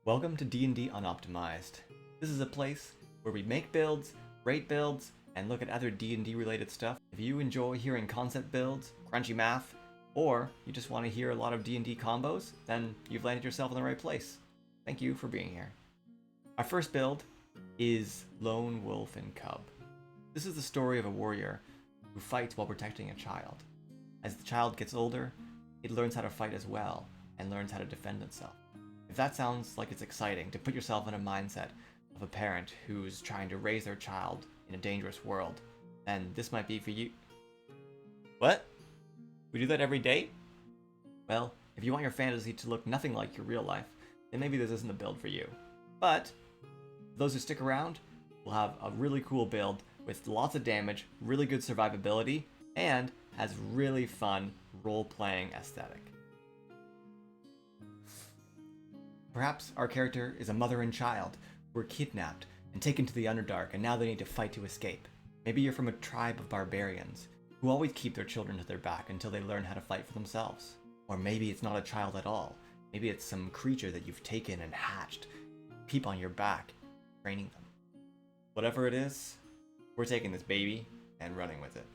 Welcome to D&D Unoptimized. This is a place where we make builds, rate builds, and look at other D&D related stuff. If you enjoy hearing concept builds, crunchy math, or you just want to hear a lot of D&D combos, then you've landed yourself in the right place. Thank you for being here. Our first build is Lone Wolf and Cub. This is the story of a warrior who fights while protecting a child. As the child gets older, it learns how to fight as well, and learns how to defend itself. If that sounds like it's exciting to put yourself in a mindset of a parent who's trying to raise their child in a dangerous world, then this might be for you. What? We do that every day? Well, if you want your fantasy to look nothing like your real life, then maybe this isn't the build for you. But those who stick around will have a really cool build with lots of damage, really good survivability, and has really fun role-playing aesthetic. Perhaps our character is a mother and child who were kidnapped and taken to the Underdark, and now they need to fight to escape. Maybe you're from a tribe of barbarians who always keep their children to their back until they learn how to fight for themselves. Or maybe it's not a child at all. Maybe it's some creature that you've taken and hatched, keep on your back, training them. Whatever it is, we're taking this baby and running with it.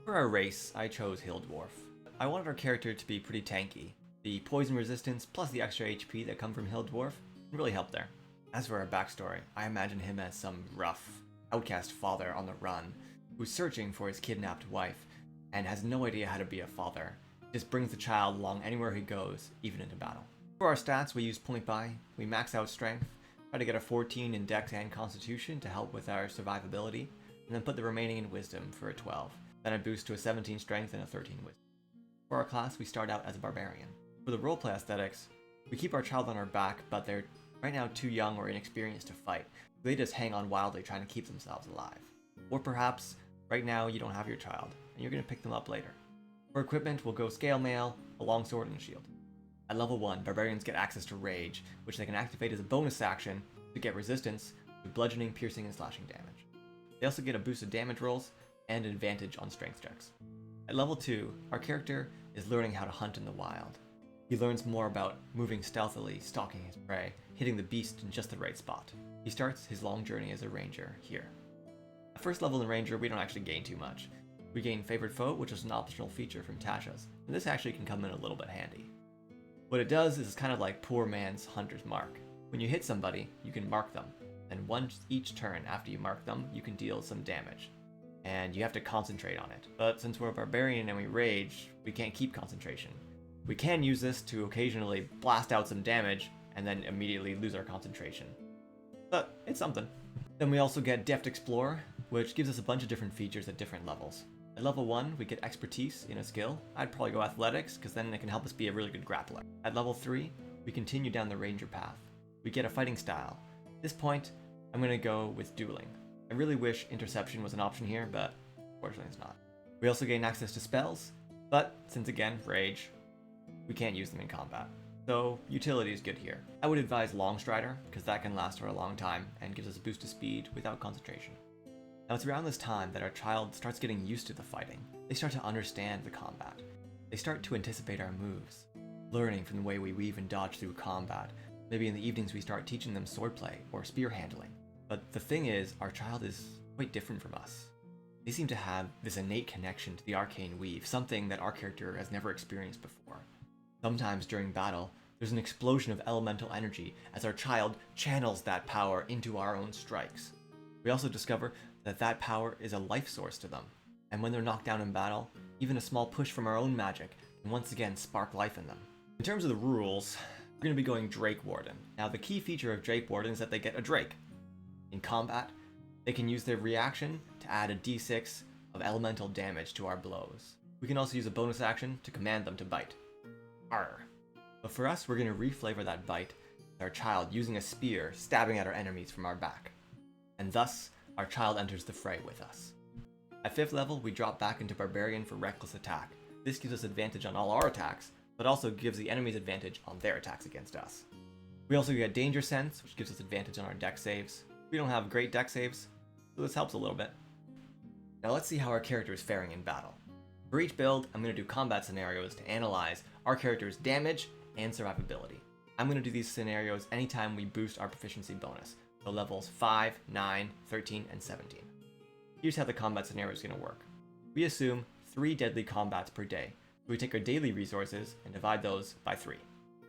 For our race, I chose Hill Dwarf. I wanted our character to be pretty tanky. The poison resistance plus the extra HP that come from Hill Dwarf really helped there. As for our backstory, I imagine him as some rough, outcast father on the run who's searching for his kidnapped wife and has no idea how to be a father. Just brings the child along anywhere he goes, even into battle. For our stats, we use point buy. We max out strength, try to get a 14 in dex and constitution to help with our survivability, and then put the remaining in wisdom for a 12. Then a boost to a 17 strength and a 13 wisdom. For our class, we start out as a barbarian. For the roleplay aesthetics, we keep our child on our back, but they're right now too young or inexperienced to fight. They just hang on wildly trying to keep themselves alive. Or perhaps, right now you don't have your child, and you're going to pick them up later. For equipment, we'll go scale mail, a longsword, and a shield. At level 1, barbarians get access to rage, which they can activate as a bonus action to get resistance to bludgeoning, piercing, and slashing damage. They also get a boost of damage rolls and an advantage on strength checks. At level 2, our character is learning how to hunt in the wild. He learns more about moving stealthily, stalking his prey, hitting the beast in just the right spot. He starts his long journey as a ranger here. At first level in ranger, we don't actually gain too much. We gain favored foe, which is an optional feature from Tasha's, and this actually can come in a little bit handy. What it does is it's kind of like poor man's hunter's mark. When you hit somebody, you can mark them, and once each turn after you mark them, you can deal some damage. And you have to concentrate on it. But since we're a barbarian and we rage, we can't keep concentration. We can use this to occasionally blast out some damage and then immediately lose our concentration. But it's something. Then we also get Deft Explorer, which gives us a bunch of different features at different levels. At level 1, we get expertise in a skill. I'd probably go athletics, because then it can help us be a really good grappler. At level 3, we continue down the ranger path. We get a fighting style. At this point, I'm going to go with dueling. I really wish interception was an option here, but unfortunately it's not. We also gain access to spells, but since again, rage, we can't use them in combat. So utility is good here. I would advise Longstrider, because that can last for a long time and gives us a boost to speed without concentration. Now it's around this time that our child starts getting used to the fighting. They start to understand the combat. They start to anticipate our moves, learning from the way we weave and dodge through combat. Maybe in the evenings we start teaching them swordplay or spear handling. But the thing is, our child is quite different from us. They seem to have this innate connection to the arcane weave, something that our character has never experienced before. Sometimes during battle, there's an explosion of elemental energy as our child channels that power into our own strikes. We also discover that that power is a life source to them, and when they're knocked down in battle, even a small push from our own magic can once again spark life in them. In terms of the rules, we're going to be going Drake Warden. Now the key feature of Drake Warden is that they get a Drake. In combat, they can use their reaction to add a d6 of elemental damage to our blows. We can also use a bonus action to command them to bite. Arr. But for us, we're going to reflavor that bite with our child using a spear stabbing at our enemies from our back. And thus, our child enters the fray with us. At 5th level, we drop back into Barbarian for reckless attack. This gives us advantage on all our attacks, but also gives the enemies advantage on their attacks against us. We also get Danger Sense, which gives us advantage on our dex saves. We don't have great dex saves, so this helps a little bit. Now let's see how our character is faring in battle. For each build, I'm going to do combat scenarios to analyze our character's damage and survivability. I'm going to do these scenarios anytime we boost our proficiency bonus, so levels 5, 9, 13, and 17. Here's how the combat scenario is going to work. We assume 3 deadly combats per day, so we take our daily resources and divide those by 3.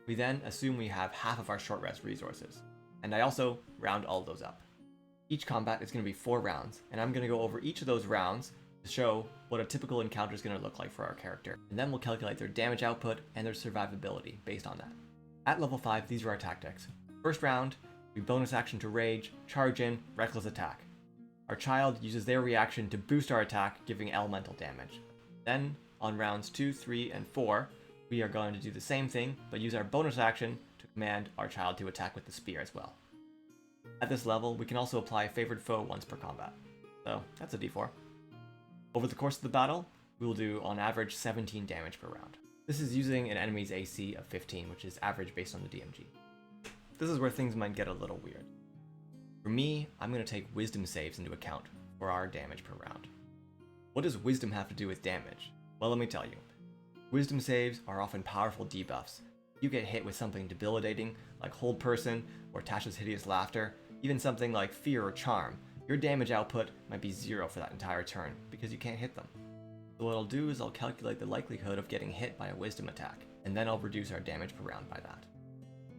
We then assume we have half of our short rest resources, and I also round all of those up. Each combat is going to be 4 rounds, and I'm going to go over each of those rounds to show what a typical encounter is going to look like for our character, and then we'll calculate their damage output and their survivability based on that. At level 5, these are our tactics. First round, we bonus action to rage, charge in, reckless attack. Our child uses their reaction to boost our attack, giving elemental damage. Then, on rounds 2, 3, and 4, we are going to do the same thing, but use our bonus action to command our child to attack with the spear as well. At this level, we can also apply favored foe once per combat. So, that's a d4. Over the course of the battle, we will do on average 17 damage per round. This is using an enemy's AC of 15, which is average based on the DMG. This is where things might get a little weird. For me, I'm going to take wisdom saves into account for our damage per round. What does wisdom have to do with damage? Well, let me tell you. Wisdom saves are often powerful debuffs. You get hit with something debilitating, like Hold Person or Tasha's Hideous Laughter, even something like Fear or Charm. Your damage output might be 0 for that entire turn, because you can't hit them. So what I'll do is I'll calculate the likelihood of getting hit by a wisdom attack, and then I'll reduce our damage per round by that.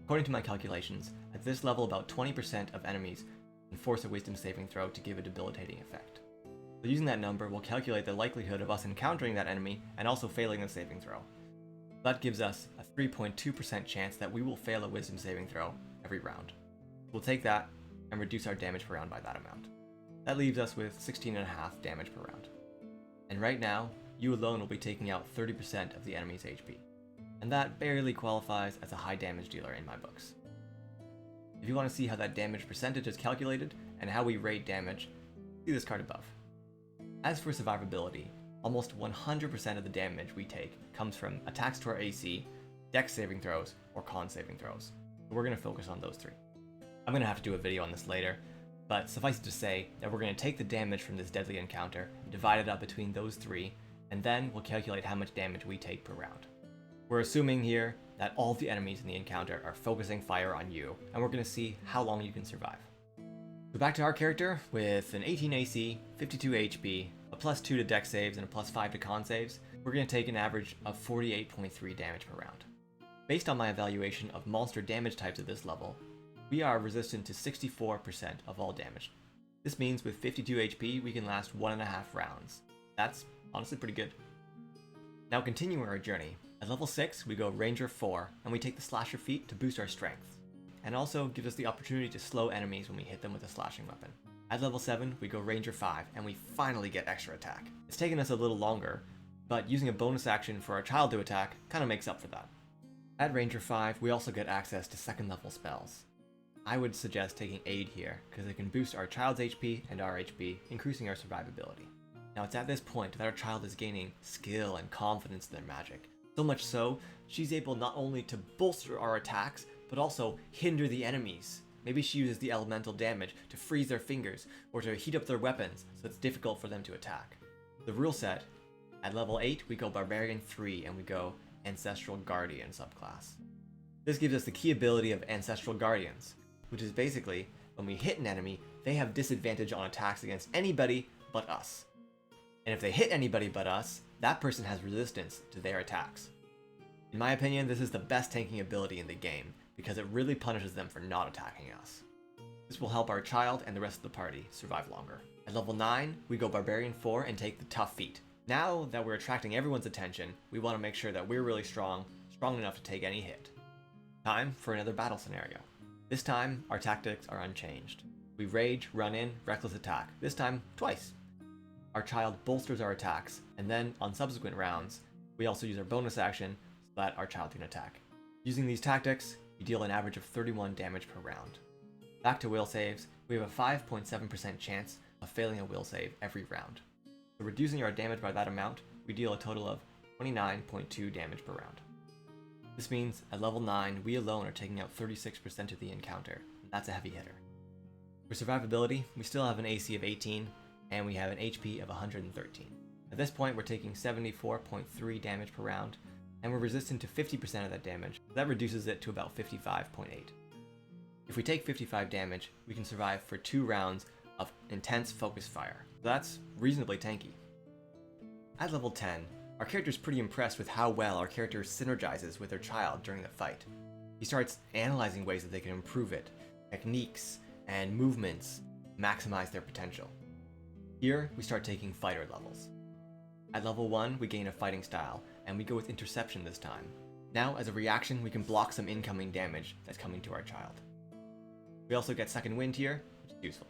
According to my calculations, at this level about 20% of enemies can force a wisdom saving throw to give a debilitating effect. So using that number, we'll calculate the likelihood of us encountering that enemy and also failing the saving throw. That gives us a 3.2% chance that we will fail a wisdom saving throw every round. We'll take that and reduce our damage per round by that amount. That leaves us with 16.5 damage per round. And right now, you alone will be taking out 30% of the enemy's HP. And that barely qualifies as a high damage dealer in my books. If you want to see how that damage percentage is calculated and how we rate damage, see this card above. As for survivability, almost 100% of the damage we take comes from attacks to our AC, dex saving throws, or con saving throws. So we're going to focus on those 3. I'm going to have to do a video on this later, but suffice it to say that we're going to take the damage from this deadly encounter, divide it up between those 3, and then we'll calculate how much damage we take per round. We're assuming here that all of the enemies in the encounter are focusing fire on you, and we're going to see how long you can survive. So back to our character, with an 18 AC, 52 HP, a +2 to dex saves, and a +5 to con saves, we're going to take an average of 48.3 damage per round. Based on my evaluation of monster damage types at this level, we are resistant to 64% of all damage. This means with 52 HP, we can last 1.5 rounds. That's honestly pretty good. Now continuing our journey, at level 6 we go Ranger 4, and we take the Slasher feat to boost our strength, and also gives us the opportunity to slow enemies when we hit them with a slashing weapon. At level 7 we go Ranger 5, and we finally get extra attack. It's taken us a little longer, but using a bonus action for our child to attack kind of makes up for that. At Ranger 5 we also get access to 2nd level spells. I would suggest taking Aid here, because it can boost our child's HP and our HP, increasing our survivability. Now it's at this point that our child is gaining skill and confidence in their magic. So much so, she's able not only to bolster our attacks, but also hinder the enemies. Maybe she uses the elemental damage to freeze their fingers, or to heat up their weapons so it's difficult for them to attack. The rule set, at level 8 we go Barbarian 3 and we go Ancestral Guardian subclass. This gives us the key ability of Ancestral Guardians, which is basically, when we hit an enemy, they have disadvantage on attacks against anybody but us. And if they hit anybody but us, that person has resistance to their attacks. In my opinion, this is the best tanking ability in the game, because it really punishes them for not attacking us. This will help our child and the rest of the party survive longer. At level 9, we go Barbarian 4 and take the Tough feat. Now that we're attracting everyone's attention, we want to make sure that we're really strong enough to take any hit. Time for another battle scenario. This time, our tactics are unchanged. We rage, run in, reckless attack, this time twice. Our child bolsters our attacks, and then on subsequent rounds, we also use our bonus action so that our child can attack. Using these tactics, we deal an average of 31 damage per round. Back to will saves, we have a 5.7% chance of failing a will save every round. So reducing our damage by that amount, we deal a total of 29.2 damage per round. This means at level 9, we alone are taking out 36% of the encounter, and that's a heavy hitter. For survivability, we still have an AC of 18, and we have an HP of 113. At this point, we're taking 74.3 damage per round, and we're resistant to 50% of that damage, That reduces it to about 55.8. If we take 55 damage, we can survive for 2 rounds of intense focus fire. That's reasonably tanky. At level 10, our character is pretty impressed with how well our character synergizes with their child during the fight. He starts analyzing ways that they can improve it, techniques and movements, maximize their potential. Here, we start taking fighter levels. At level 1, we gain a fighting style, and we go with interception this time. Now, as a reaction, we can block some incoming damage that's coming to our child. We also get second wind here, which is useful.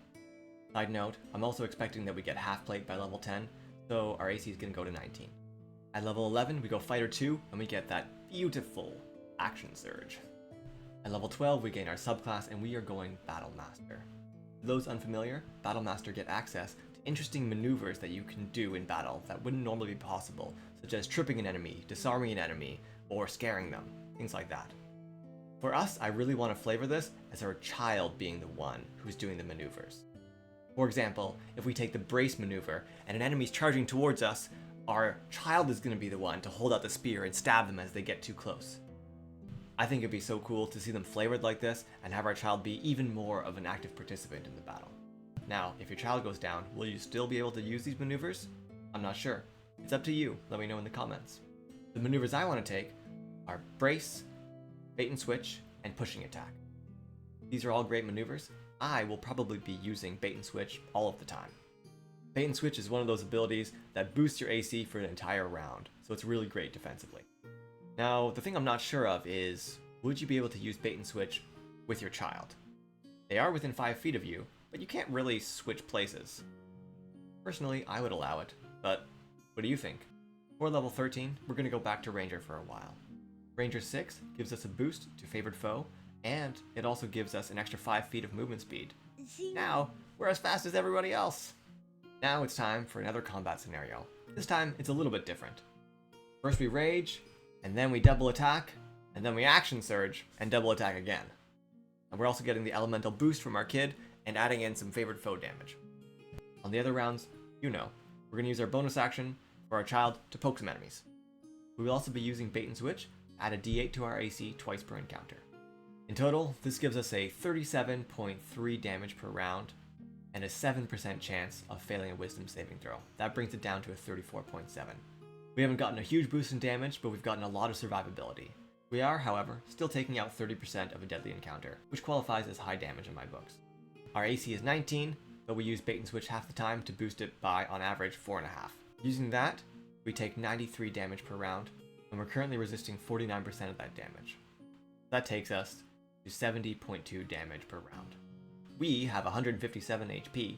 Side note, I'm also expecting that we get half plate by level 10, so our AC is going to go to 19. At level 11, we go fighter 2, and we get that beautiful action surge. At level 12, we gain our subclass, and we are going Battle Master. For those unfamiliar, Battle Master get access to interesting maneuvers that you can do in battle that wouldn't normally be possible, such as tripping an enemy, disarming an enemy, or scaring them, things like that. For us, I really want to flavor this as our child being the one who's doing the maneuvers. For example, if we take the brace maneuver and an enemy's charging towards us, our child is going to be the one to hold out the spear and stab them as they get too close. I think it'd be so cool to see them flavored like this and have our child be even more of an active participant in the battle. Now, if your child goes down, will you still be able to use these maneuvers? I'm not sure. It's up to you. Let me know in the comments. The maneuvers I want to take are brace, bait and switch, and pushing attack. These are all great maneuvers. I will probably be using bait and switch all of the time. Bait and switch is one of those abilities that boosts your AC for an entire round, so it's really great defensively. Now, the thing I'm not sure of is, would you be able to use bait and switch with your child? They are within 5 feet of you, but you can't really switch places. Personally, I would allow it, but what do you think? For level 13, we're going to go back to Ranger for a while. Ranger 6 gives us a boost to Favored Foe, and it also gives us an extra 5 feet of movement speed. Now, we're as fast as everybody else! Now it's time for another combat scenario. This time, it's a little bit different. First we rage, and then we double attack, and then we action surge, and double attack again. And we're also getting the elemental boost from our kid, and adding in some Favored Foe damage. On the other rounds, we're going to use our bonus action for our child to poke some enemies. We will also be using bait and switch, add a d8 to our AC twice per encounter. In total, this gives us a 37.3 damage per round, and a 7% chance of failing a wisdom saving throw. That brings it down to a 34.7. We haven't gotten a huge boost in damage, but we've gotten a lot of survivability. We are, however, still taking out 30% of a deadly encounter, which qualifies as high damage in my books. Our AC is 19, but we use bait and switch half the time to boost it by, on average, 4.5. Using that, we take 93 damage per round, and we're currently resisting 49% of that damage. That takes us to 70.2 damage per round. We have 157 HP,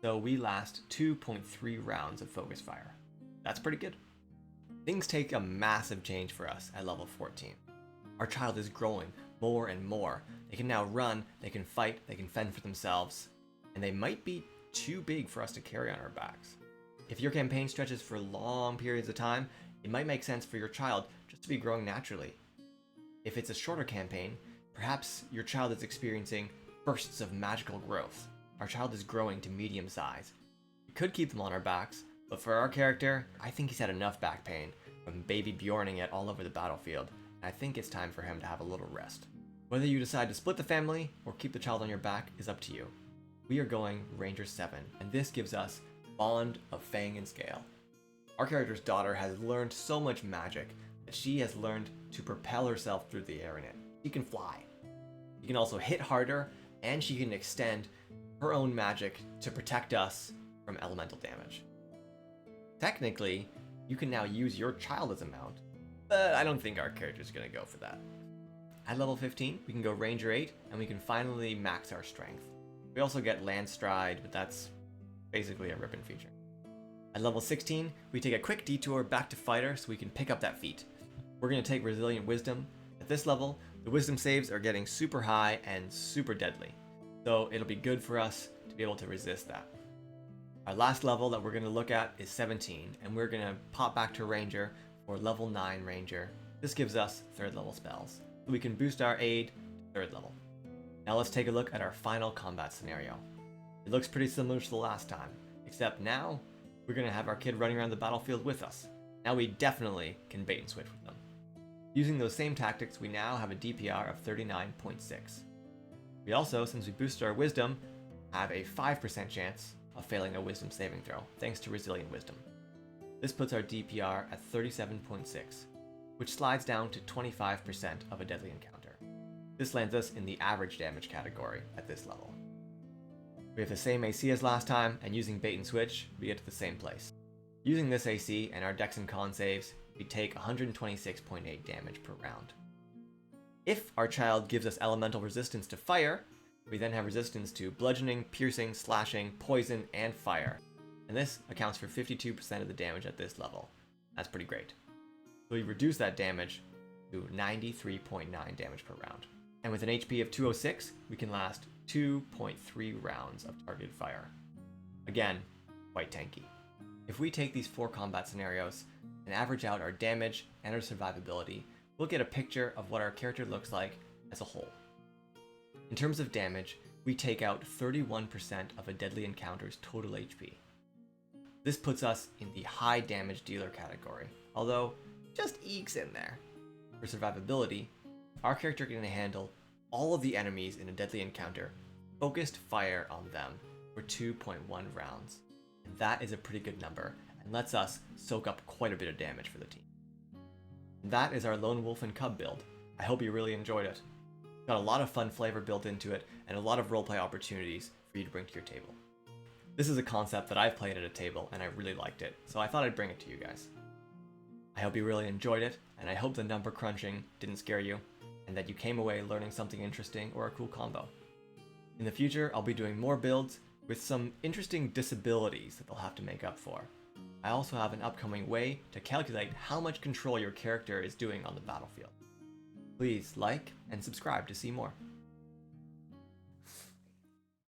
so we last 2.3 rounds of focus fire. That's pretty good. Things take a massive change for us at level 14. Our child is growing more and more. They can now run, they can fight, they can fend for themselves, and they might be too big for us to carry on our backs. If your campaign stretches for long periods of time, it might make sense for your child just to be growing naturally. If it's a shorter campaign, perhaps your child is experiencing bursts of magical growth. Our child is growing to medium size. We could keep them on our backs, but for our character, I think he's had enough back pain from baby BJORNing it all over the battlefield, and I think it's time for him to have a little rest. Whether you decide to split the family or keep the child on your back is up to you. We are going Ranger 7, and this gives us Bond of Fang and Scale. Our character's daughter has learned so much magic that she has learned to propel herself through the air in it. She can fly. She can also hit harder, and she can extend her own magic to protect us from elemental damage. Technically, you can now use your child as a mount, but I don't think our character is going to go for that. At level 15, we can go Ranger 8, and we can finally max our strength. We also get Land Stride, but that's basically a ribbon feature. At level 16, we take a quick detour back to Fighter so we can pick up that feat. We're going to take Resilient Wisdom. At this level, the wisdom saves are getting super high and super deadly, so it'll be good for us to be able to resist that. Our last level that we're going to look at is 17, and we're going to pop back to Ranger for level 9 Ranger. This gives us 3rd level spells, so we can boost our aid to 3rd level. Now let's take a look at our final combat scenario. It looks pretty similar to the last time, except now we're going to have our kid running around the battlefield with us. Now we definitely can bait and switch with them. Using those same tactics, we now have a DPR of 39.6. We also, since we boosted our wisdom, have a 5% chance of failing a wisdom saving throw, thanks to resilient wisdom. This puts our DPR at 37.6, which slides down to 25% of a deadly encounter. This lands us in the average damage category at this level. We have the same AC as last time, and using bait and switch, we get to the same place. Using this AC and our dex and con saves, we take 126.8 damage per round. If our child gives us elemental resistance to fire, we then have resistance to bludgeoning, piercing, slashing, poison, and fire. And this accounts for 52% of the damage at this level. That's pretty great. So we reduce that damage to 93.9 damage per round. And with an HP of 206, we can last 2.3 rounds of targeted fire. Again, quite tanky. If we take these 4 combat scenarios and average out our damage and our survivability, we'll get a picture of what our character looks like as a whole. In terms of damage, we take out 31% of a deadly encounter's total HP. This puts us in the high damage dealer category, although just ekes in there. For survivability, our character can handle all of the enemies in a deadly encounter, focused fire on them for 2.1 rounds. And that is a pretty good number, and lets us soak up quite a bit of damage for the team. And that is our Lone Wolf and Cub build. I hope you really enjoyed it. Got a lot of fun flavor built into it, and a lot of roleplay opportunities for you to bring to your table. This is a concept that I've played at a table, and I really liked it, so I thought I'd bring it to you guys. I hope you really enjoyed it, and I hope the number crunching didn't scare you, and that you came away learning something interesting or a cool combo. In the future, I'll be doing more builds with some interesting disabilities that they'll have to make up for. I also have an upcoming way to calculate how much control your character is doing on the battlefield. Please like and subscribe to see more.